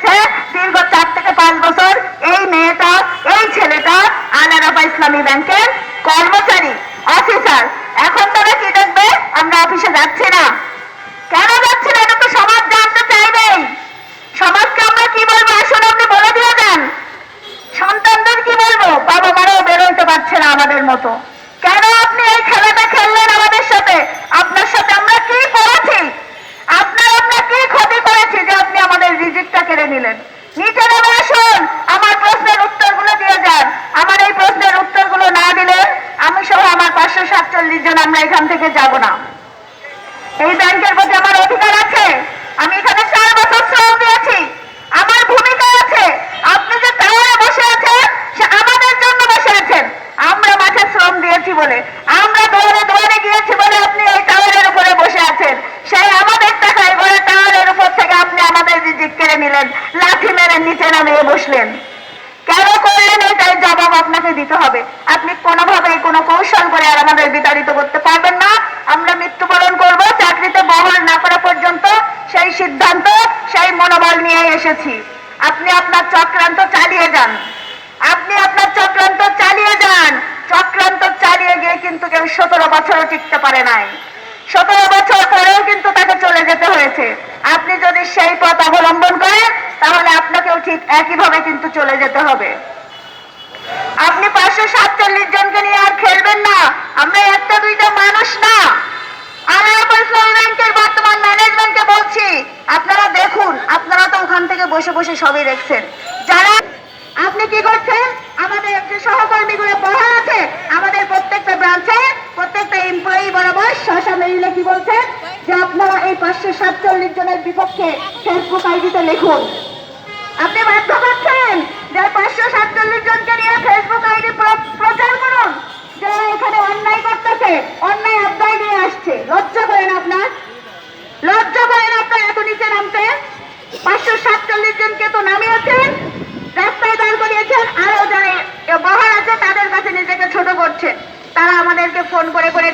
হয়েছে দীর্ঘ 4 থেকে 5 বছর এই মেয়েটা, এই ছেলেটা আল-আরাফাহ ইসলামী ব্যাংকের কর্মচারী, অফিসার। এখন তারা কি দেখবে? আমরা অফিসে যাচ্ছি না। কেন যাচ্ছি না? এটা তো সমাজ জানতে চাইবেই। সমাজকে আমরা কি বলবো? আসলে আপনি বলে দিয়ে যান। সন্তানদের কি বলবো? বাবা মারাও বেরোতে পারছে না আমাদের মতো। কেন আপনি এই খেলাটা খেললেন আমাদের সাথে? আপনার সাথে আমরা কি করেছি? আমরা কি ক্ষতি করেছি যে আপনি আমাদের রিজিকটা কেড়ে নিলেন? নিচে নেমে আসুন, আমার প্রশ্নের উত্তরগুলো দিয়ে যান। আমার এই প্রশ্নের উত্তরগুলো না দিলে আমি সহ আমার 547 জন আমরা এখান থেকে যাব না। এই ব্যাংকের প্রতি আমার অধিকার আছে। আমি এখানে 4 বছর শ্রম দিয়েছি, আমার ভূমিকা আছে। আপনি যে টাওয়ারে বসে আছেন, সে আমাদের জন্য বসে আছেন। আমরা মাঠে শ্রম দিয়েছি বলে, আমরা দৌড়ে দৌড়ে গিয়েছি বলে আপনি এই টাওয়ারের উপরে বসে আছেন। সেই আমাদের টাকায় ঘরে টাওয়ারের উপর থেকে আপনি আমাদের রিজিক কেড়ে নিলেন, লাঠি মেরে নিচে নামিয়ে বসলেন। কেন করলেন? এটাই জবাব আপনাকে দিতে হবে। আপনি কোনোভাবেই কোনো কৌশল করে আর আমাদের বিতাড়িত করতে পারবেন না। আমরা মৃত্যুবরণ করব, চাকরিতে বহাল না করা পর্যন্ত সেই সিদ্ধান্ত, সেই মনোবল নিয়ে এসেছি। আপনি আপনার চক্রান্ত চালিয়ে যান, আপনি আপনার চক্রান্ত চালিয়ে যান। চক্রান্ত চালিয়ে গিয়ে কিন্তু কেউ 17 বছরও টিকতে পারে নাই। 17 বছর পরেও কিন্তু তাকে চলে যেতে হয়েছে। আপনি যদি সেই পথ অবলম্বন করেন তাহলে আপনাকেও ঠিক একইভাবে কিন্তু চলে যেতে হবে। আপনি 547 জনকে নিয়ে আর খেলবেন না। আমরা একটা দুইটা মানুষ না। আল-আরাফাহ ইসলামী ব্যাংকের বর্তমান ম্যানেজমেন্টকে বলছি, আপনারা দেখুন, আপনারা তো ওখান থেকে বসে বসে সবই দেখছেন। যারা আপনি কি করছেন? আমাদের যে সহকর্মীগুলো বহাল আছে, আমাদের প্রত্যেকটা ব্রাঞ্চে প্রত্যেকটা এমপ্লয়ি বরাবর মিলে কি বলছেন যে আপনারা এই 547 জনের বিপক্ষে ফেসবুক আইডিতে লিখুন। আপনি বাধ্য করছেন যে 547 জনকে নিয়ে ফেসবুক আইডি প্রচার করুন, যারা এখানে অন্যায় করতেছে, অন্যায় আদায় নিয়ে আসছে। লজ্জা করেন আপনার? লজ্জা করেন আপনার এত নিচে নামতে? 547 জনকে তো নামিয়েছেন, রাস্তায় দাঁড় করিয়েছেন, আরো যারা বহাল আছে তাদের কাছে নিজেকে ছোট করছেন। তারা আমাদেরকে ফোন করে করে